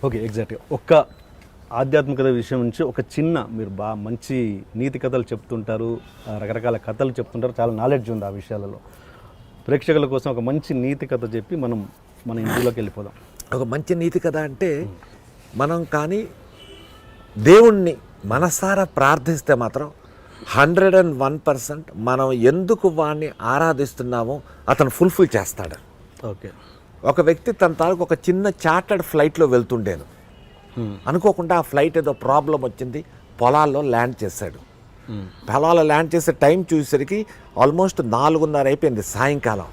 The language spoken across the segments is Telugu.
ఓకే, ఎగ్జాక్ట్గా ఒక్క ఆధ్యాత్మికత విషయం నుంచి ఒక చిన్న మీరు మంచి నీతి కథలు చెప్తుంటారు, రకరకాల కథలు చెప్తుంటారు, చాలా నాలెడ్జ్ ఉంది ఆ విషయాలలో. ప్రేక్షకుల కోసం ఒక మంచి నీతి కథ చెప్పి మన ఇంటిలోకి వెళ్ళిపోదాం. ఒక మంచి నీతి కథ అంటే మనం కానీ దేవుణ్ణి మనసారా ప్రార్థిస్తే మాత్రం 101% మనం ఎందుకు వాడిని ఆరాధిస్తున్నామో అతను ఫుల్ఫిల్ చేస్తాడు. ఓకే, ఒక వ్యక్తి తన తాలూకు ఒక చిన్న చార్టర్డ్ ఫ్లైట్లో వెళ్తుండేను. అనుకోకుండా ఆ ఫ్లైట్ ఏదో ప్రాబ్లం వచ్చింది, పొలాల్లో ల్యాండ్ చేశాడు. పొలాల్లో ల్యాండ్ చేసే టైం చూసేసరికి ఆల్మోస్ట్ 4:30 అయిపోయింది సాయంకాలం.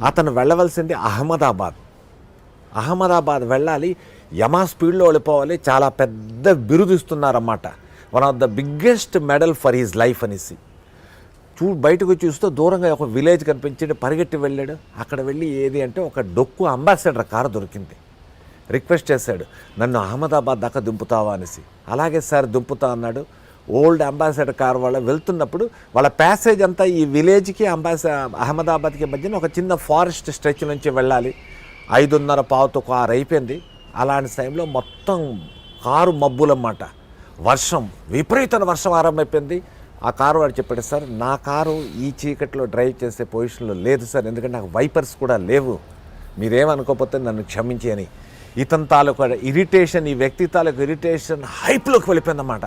అతను వెళ్ళవలసింది అహ్మదాబాద్ వెళ్ళాలి, యమా స్పీడ్లో వెళ్ళిపోవాలి, చాలా పెద్ద బిరుదు ఇస్తున్నారన్నమాట, one of the biggest medal for his life అనేసి. బయటకు చూస్తూ దూరంగా ఒక విలేజ్ కనిపించింది, పరిగెట్టి వెళ్ళాడు. అక్కడ వెళ్ళి ఏది అంటే ఒక డొక్కు అంబాసిడర్ కారు దొరికింది. రిక్వెస్ట్ చేశాడు, నన్ను అహ్మదాబాద్ దాకా దింపుతావా అనేసి. అలాగే సార్ దింపుతా అన్నాడు. ఓల్డ్ అంబాసిడర్ కార్ వాళ్ళ వెళ్తున్నప్పుడు వాళ్ళ ప్యాసేజ్ అంతా ఈ విలేజ్కి అహ్మదాబాద్కి మధ్యన ఒక చిన్న ఫారెస్ట్ స్ట్రెచ్ నుంచి వెళ్ళాలి. 5:30 కారు అయిపోయింది. అలాంటి టైంలో మొత్తం కారు మబ్బులన్నమాట, వర్షం, విపరీతమైన వర్షం ఆరంభమైపోయింది. ఆ కారు వాడు చెప్పాడు, సార్ నా కారు ఈ చీకట్లో డ్రైవ్ చేసే పొజిషన్లో లేదు సార్, ఎందుకంటే నాకు వైపర్స్ కూడా లేవు, మీరేమనుకోకపోతే నన్ను క్షమించి అని. ఇతని తాలూకు ఇరిటేషన్, ఈ వ్యక్తి తాలూకు ఇరిటేషన్ హైప్లోకి వెళ్ళిపోయిందన్నమాట.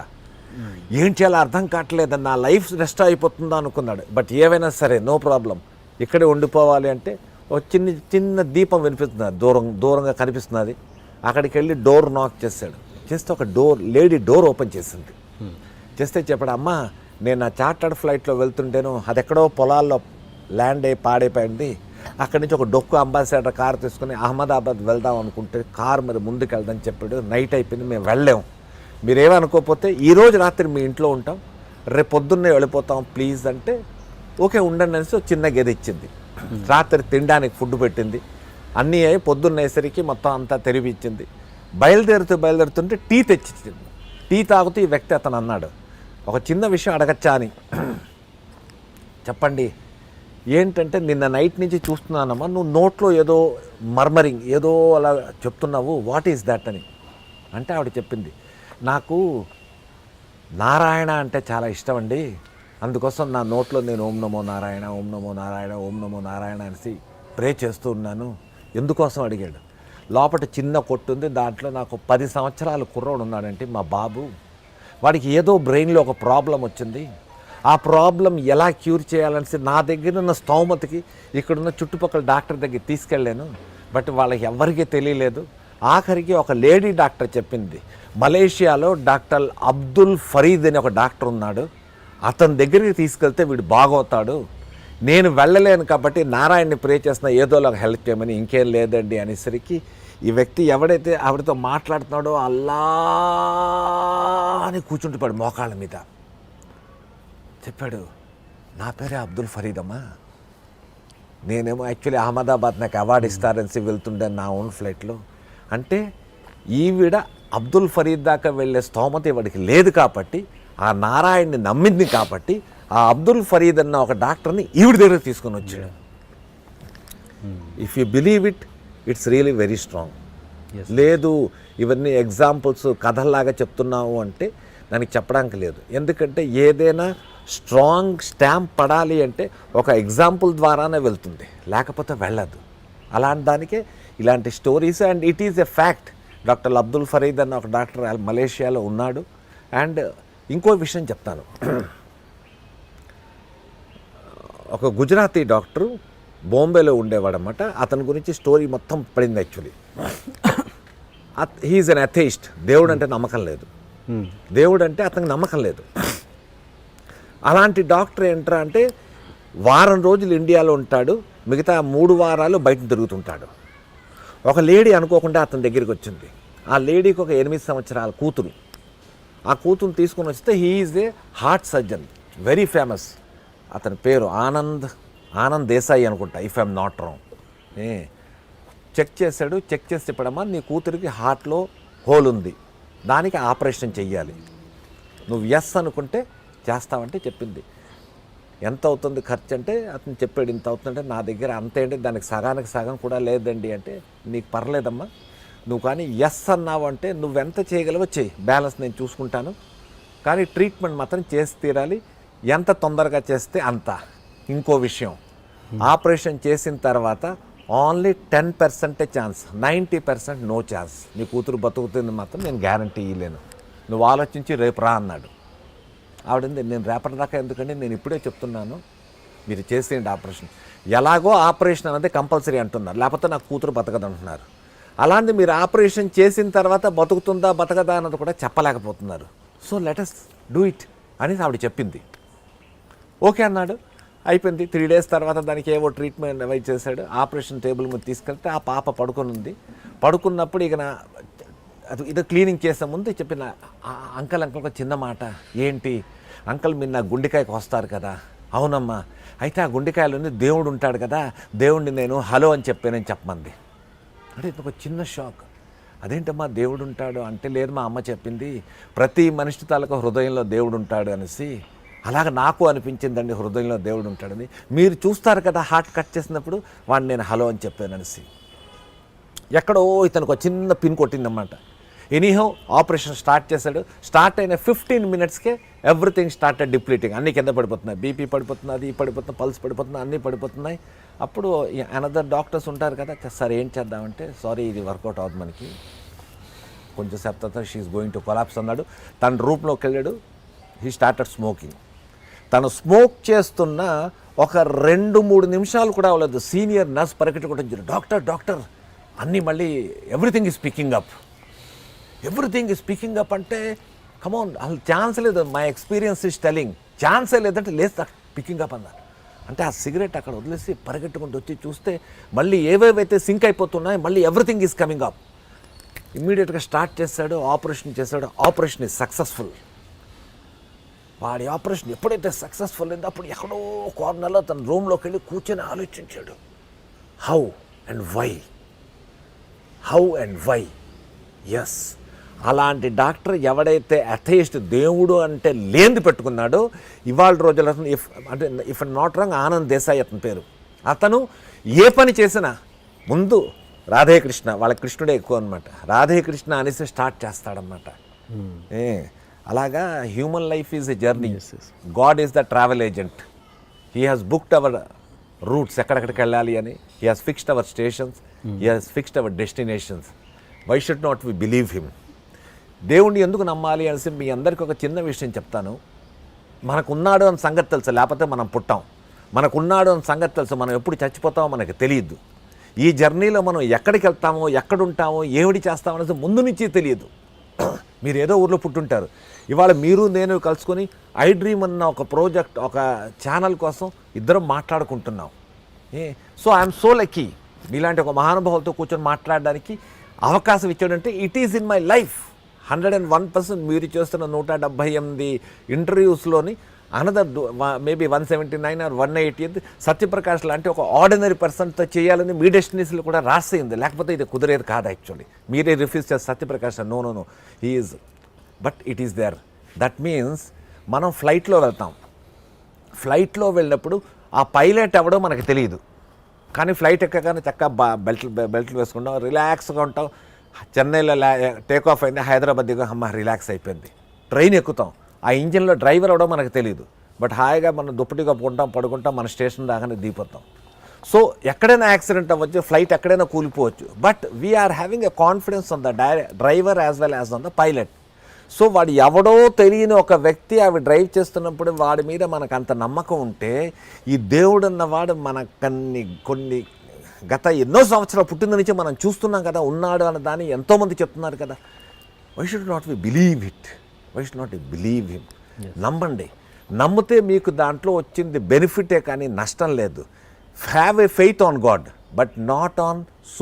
ఏం చేయాలో అర్థం కావట్లేదు, నా లైఫ్ రెస్ట్ అయిపోతుందా అనుకున్నాడు. బట్ ఏవైనా సరే నో ప్రాబ్లం, ఇక్కడే ఉండిపోవాలి అంటే ఒక చిన్న దీపం వినిపిస్తుంది, దూరంగా కనిపిస్తున్నది. అక్కడికి వెళ్ళి డోర్ నాక్ చేశాడు. చేస్తే ఒక లేడీ డోర్ ఓపెన్ చేసింది. చేస్తే చెప్పాడు, అమ్మ నేను నా చార్టర్డ్ ఫ్లైట్లో వెళ్తుంటేను అది ఎక్కడో పొలాల్లో ల్యాండ్ అయ్యి పాడైపోయింది, అక్కడి నుంచి ఒక డొక్కు అంబాసిడర్ కారు తీసుకుని అహ్మదాబాద్ వెళ్దాం అనుకుంటే కారు మరి ముందుకు వెళ్దామని చెప్పాడు. నైట్ అయిపోయింది, మేము వెళ్ళాము, మీరేమనుకోకపోతే ఈరోజు రాత్రి మీ ఇంట్లో ఉంటాం, రేపు పొద్దున్నే వెళ్ళిపోతాం ప్లీజ్ అంటే ఓకే ఉండండి అనేసి చిన్న గది ఇచ్చింది. రాత్రి తినడానికి ఫుడ్ పెట్టింది, అన్నీ అయి పొద్దున్నేసరికి మొత్తం అంతా తెరిపించింది. బయలుదేరుతుంటే టీ తెచ్చిచ్చింది. టీ తాగుతూ ఈ వ్యక్తి అతను అన్నాడు, ఒక చిన్న విషయం అడగచ్చా అని. చెప్పండి ఏంటంటే, నిన్న నైట్ నుంచి చూస్తున్నానమ్మా, నువ్వు నోట్లో ఏదో మర్మరింగ్ ఏదో అలా చెప్తున్నావు, వాట్ ఈజ్ దట్ అని అంటే ఆవిడ చెప్పింది, నాకు నారాయణ అంటే చాలా ఇష్టం అండి, అందుకోసం నా నోట్లో నేను ఓం నమో నారాయణ ఓం నమో నారాయణ ఓం నమో నారాయణ అనేసి ప్రే చేస్తూ ఉన్నాను. ఎందుకోసం అడిగాడు. లోపల చిన్న కొట్టు ఉంది, దాంట్లో నాకు 10 సంవత్సరాల కుర్రోడు ఉన్నాడంటే మా బాబు, వాడికి ఏదో బ్రెయిన్లో ఒక ప్రాబ్లం వచ్చింది, ఆ ప్రాబ్లం ఎలా క్యూర్ చేయాలనేసి నా దగ్గర ఉన్న స్తోమతకి ఇక్కడున్న చుట్టుపక్కల డాక్టర్ దగ్గర తీసుకెళ్ళాను, బట్ వాళ్ళకి ఎవరికీ తెలియలేదు. ఆఖరికి ఒక లేడీ డాక్టర్ చెప్పింది, మలేషియాలో డాక్టర్ అబ్దుల్ ఫరీద్ అని ఒక డాక్టర్ ఉన్నాడు, అతని దగ్గరికి తీసుకెళ్తే వీడు బాగవుతాడు, నేను వెళ్ళలేను కాబట్టి నారాయణని ప్రే చేస్తున్నా, ఏదోలా హెల్ప్ చేయమని. ఇంకేం లేదండి అనేసరికి ఈ వ్యక్తి ఎవడైతే ఆవిడతో మాట్లాడుతున్నాడో అల్లా అని కూర్చుంటున్నాడు మోకాళ్ళ మీద. చెప్పాడు, నా పేరే అబ్దుల్ ఫరీద్ అమ్మా, నేనేమో యాక్చువల్లీ అహ్మదాబాద్ నాకు అవార్డు ఇస్తారని వెళ్తుండే నా ఓన్ ఫ్లైట్లో. అంటే ఈవిడ అబ్దుల్ ఫరీద్ దాకా వెళ్ళే స్తోమత వాడికి లేదు కాబట్టి, ఆ నారాయణ్ని నమ్మింది కాబట్టి ఆ అబ్దుల్ ఫరీద్ అన్న ఒక డాక్టర్ని ఈవిడ దగ్గర తీసుకొని వచ్చాడు. If you believe it, it's really very strong. లేదు ఇవన్నీ ఎగ్జాంపుల్స్ కథల్లాగా చెప్తున్నావు అంటే దానికి చెప్పడానికి లేదు. ఎందుకంటే ఏదైనా స్ట్రాంగ్ స్టాంప్ పడాలి అంటే ఒక ఎగ్జాంపుల్ ద్వారానే వెళ్తుంది, లేకపోతే వెళ్ళదు. అలాంటి దానికే ఇలాంటి stories. And it is a fact, doctor Abdul Fareed అన్న ఒక డాక్టర్ మలేషియాలో ఉన్నాడు. అండ్ ఇంకో విషయం చెప్తాను, ఒక గుజరాతీ డాక్టరు బాంబేలో ఉండేవాడనమాట, అతని గురించి స్టోరీ మొత్తం పడింది. యాక్చువల్లీ హీఈస్ అన్ అథెయిస్ట్, దేవుడు అంటే నమ్మకం లేదు, దేవుడు అంటే అతనికి నమ్మకం లేదు. అలాంటి డాక్టర్ ఏంట్రా అంటే వారం రోజులు ఇండియాలో ఉంటాడు, మిగతా 3 వారాలు బయట తిరుగుతుంటాడు. ఒక లేడీ అనుకోకుండా అతని దగ్గరికి వచ్చింది. ఆ లేడీకి ఒక 8 సంవత్సరాల కూతురు. ఆ కూతురు తీసుకొని వస్తే he is a heart surgeon, very famous. అతని పేరు ఆనంద్ దేశాయి అనుకుంటా, if I'm not wrong. Check చేశాడు. చెక్ చేసి చెప్పడమ్మా, నీ కూతురికి హార్ట్లో హోల్ ఉంది, దానికి ఆపరేషన్ చెయ్యాలి, నువ్వు ఎస్ అనుకుంటే చేస్తావంటే చెప్పింది. ఎంత అవుతుంది ఖర్చు అంటే అతను చెప్పాడు, ఇంత అవుతుందంటే నా దగ్గర అంతే అండి, దానికి సగానికి సగం కూడా లేదండి అంటే, నీకు పర్లేదమ్మా, నువ్వు కానీ ఎస్ అన్నావు అంటే నువ్వెంత చేయగలవో చెయ్యి, బ్యాలెన్స్ నేను చూసుకుంటాను, కానీ ట్రీట్మెంట్ మాత్రం చేసి తీరాలి, ఎంత తొందరగా చేస్తే అంత. ఇంకో విషయం, ఆపరేషన్ చేసిన తర్వాత ఓన్లీ 10% ఛాన్స్, 90% నో ఛాన్స్. నీ కూతురు బతుకుతుంది మాత్రం నేను గ్యారంటీ ఇవ్వలేను, నువ్వు ఆలోచించి రేపు రా అన్నాడు. ఆవిడంది నేను రేపటి దాకా ఎందుకంటే నేను ఇప్పుడే చెప్తున్నాను, మీరు చేసేయండి ఆపరేషన్. ఎలాగో ఆపరేషన్ అనేది కంపల్సరీ అంటున్నారు, లేకపోతే నాకు కూతురు బతకదు అంటున్నారు. అలాంటి మీరు ఆపరేషన్ చేసిన తర్వాత బతుకుతుందా బతకదా అన్నది కూడా చెప్పలేకపోతున్నారు. సో లెటస్ డూ ఇట్ అని ఆవిడ చెప్పింది. ఓకే అన్నాడు, అయిపోయింది. 3 days తర్వాత దానికి ఏవో ట్రీట్మెంట్ అవి చేశాడు. ఆపరేషన్ టేబుల్ మీద తీసుకెళ్తే ఆ పాప పడుకొని ఉంది. పడుకున్నప్పుడు ఇక అది ఇది క్లీనింగ్ చేసే ముందు చెప్పిన అంకల్ ఒక చిన్న మాట, ఏంటి అంకల్ మీరు నా గుండెకాయకు వస్తారు కదా. అవునమ్మా, అయితే ఆ గుండెకాయలోని దేవుడు ఉంటాడు కదా, దేవుడిని నేను హలో అని చెప్పానని చెప్పమంది. అంటే ఇది ఒక చిన్న షాక్. అదేంటమ్మా దేవుడు ఉంటాడు అంటే, లేదు మా అమ్మ చెప్పింది ప్రతి మనిషి తాలూకు హృదయంలో దేవుడు ఉంటాడు అనేసి. అలాగ నాకు అనిపించిందండి హృదయంలో దేవుడు ఉంటాడని. మీరు చూస్తారు కదా హార్ట్ కట్ చేసినప్పుడు వాడిని నేను హలో అని చెప్పాను అనేసి. ఎక్కడో ఇతనికి ఒక చిన్న పిన్ కొట్టిందన్నమాట. ఎనీహౌ ఆపరేషన్ స్టార్ట్ చేశాడు. స్టార్ట్ అయిన 15 minutesకే ఎవ్రీథింగ్ స్టార్టెడ్ డిప్లీటింగ్. అన్నీ కింద పడిపోతున్నాయి, బీపీ పడిపోతుంది, అది పడిపోతుంది, పల్స్ పడిపోతుంది, అన్నీ పడిపోతున్నాయి. అప్పుడు అనదర్ డాక్టర్స్ ఉంటారు కదా, సార్ ఏం చేద్దామంటే, సారీ ఇది వర్కౌట్ అవుతుంది మనకి, కొంచెం సేపు తర్వాత షీఈస్ గోయింగ్ టు కొలాప్స్ అన్నాడు. తన రూమ్లోకి వెళ్ళాడు. He started smoking. తను స్మోక్ చేస్తున్న ఒక 2-3 నిమిషాలు కూడా అవ్వలేదు, సీనియర్ నర్స్ పరిగెట్టుకుంటుంది, డాక్టర్ డాక్టర్ అన్నీ మళ్ళీ everything is picking up. Everything is picking up అంటే కమౌన్, అసలు ఛాన్స్ లేదు. మై ఎక్స్పీరియన్స్ ఈజ్ టెలింగ్, ఛాన్సే లేదంటే లేదు పికింగ్ అప్ అన్నారు. అంటే ఆ సిగరెట్ అక్కడ వదిలేసి పరిగెట్టుకుంటూ వచ్చి చూస్తే మళ్ళీ ఏవేవైతే సింక్ అయిపోతున్నాయో మళ్ళీ ఎవ్రీథింగ్ ఈజ్ కమింగ్ అప్. ఇమ్మీడియట్గా స్టార్ట్ చేశాడు, ఆపరేషన్ చేశాడు. Operation is successful. వాడి ఆపరేషన్ ఎప్పుడైతే సక్సెస్ఫుల్ అయిందో అప్పుడు ఎక్కడో కార్నర్లో తన రూమ్లోకి వెళ్ళి కూర్చొని ఆలోచించాడు, హౌ అండ్ వై. ఎస్, అలాంటి డాక్టర్ ఎవడైతే అథెయిస్ట్, దేవుడు అంటే లేనిది పెట్టుకున్నాడో, ఇవాళ రోజుల్లో if not wrong Anand Desai అతని పేరు. అతను ఏ పని చేసినా ముందు రాధేకృష్ణ, వాళ్ళ కృష్ణుడే ఎక్కువ అనమాట, రాధేకృష్ణ అనేసి స్టార్ట్ చేస్తాడనమాట. అలాగా human life is a journey, God is the travel agent. He has booked our routes, ఎక్కడెక్కడికి వెళ్ళాలి అని. He has fixed our stations, he has fixed our destinations. Why should not we believe him? దేవుణ్ణి ఎందుకు నమ్మాలి అనేసి మీ అందరికీ ఒక చిన్న విషయం చెప్తాను. మనకున్నాడు అని సంగతి తెలుసు, లేకపోతే మనం పుట్టాం. మనకున్నాడు అని సంగతి తెలుసు, మనం ఎప్పుడు చచ్చిపోతామో మనకు తెలియదు. ఈ జర్నీలో మనం ఎక్కడికి వెళ్తామో, ఎక్కడుంటామో, ఏమిటి చేస్తామో అనేది ముందు నుంచి తెలియదు. మీరు ఏదో ఊర్లో పుట్టుంటారు, ఇవాళ మీరు నేను కలుసుకొని ఐ డ్రీమ్ అన్న ఒక ప్రాజెక్ట్, ఒక ఛానల్ కోసం ఇద్దరం మాట్లాడుకుంటున్నాం. సో ఐఎమ్ సో లక్కీ మీలాంటి ఒక మహానుభావులతో కూర్చొని మాట్లాడడానికి అవకాశం ఇచ్చాడంటే it is in my life. 101% మీరు చేస్తున్న 178 ఇంటర్వ్యూస్లోని అనదర్ మేబీ 179 or 180 సత్యప్రకాష్ లాంటి ఒక ఆర్డినరీ పర్సన్తో చేయాలని మీ డెస్టినేషన్లో కూడా రాసేయింది, లేకపోతే ఇది కుదిరేది కాదు. యాక్చువల్లీ మీరే రిఫ్యూజ్ చేస్తారు Satyaprakash, no he is, but it is there. That means మనం ఫ్లైట్లో వెళ్తాం. ఫ్లైట్లో వెళ్ళినప్పుడు ఆ పైలట్ ఎవడో మనకు తెలియదు, కానీ ఫ్లైట్ ఎక్కగానే చక్కగా బెల్ట్లు వేసుకుంటాం, రిలాక్స్గా ఉంటాం. చెన్నైలో టేక్ ఆఫ్ అయింది, హైదరాబాద్ దిగా అమ్మ రిలాక్స్ అయిపోయింది. ట్రైన్ ఎక్కుతాం, ఆ ఇంజిన్లో డ్రైవర్ అవడం మనకు తెలియదు, బట్ హాయిగా మనం దుప్పటిగా ఉంటాం, పడుకుంటాం, మన స్టేషన్ దాకానే దిగిపోతాం. సో ఎక్కడైనా యాక్సిడెంట్ అవ్వచ్చు, ఫ్లైట్ ఎక్కడైనా కూలిపోవచ్చు, but we are having a confidence on the driver as well as on the pilot. So వాడు ఎవడో తెలియని ఒక వ్యక్తి అవి డ్రైవ్ చేస్తున్నప్పుడు వాడి మీద మనకు అంత నమ్మకం ఉంటే, ఈ దేవుడు అన్నవాడు మనకన్ని కొన్ని గత ఎన్నో సంవత్సరాలు పుట్టిన నుంచి మనం చూస్తున్నాం కదా, ఉన్నాడు అన్న దాన్ని ఎంతోమంది చెప్తున్నారు కదా. Why should not we believe it? Why should not believe him? నమ్మండి. నమ్మితే మీకు దాంట్లో వచ్చింది బెనిఫిటే కానీ నష్టం లేదు. Have a faith on God, but not on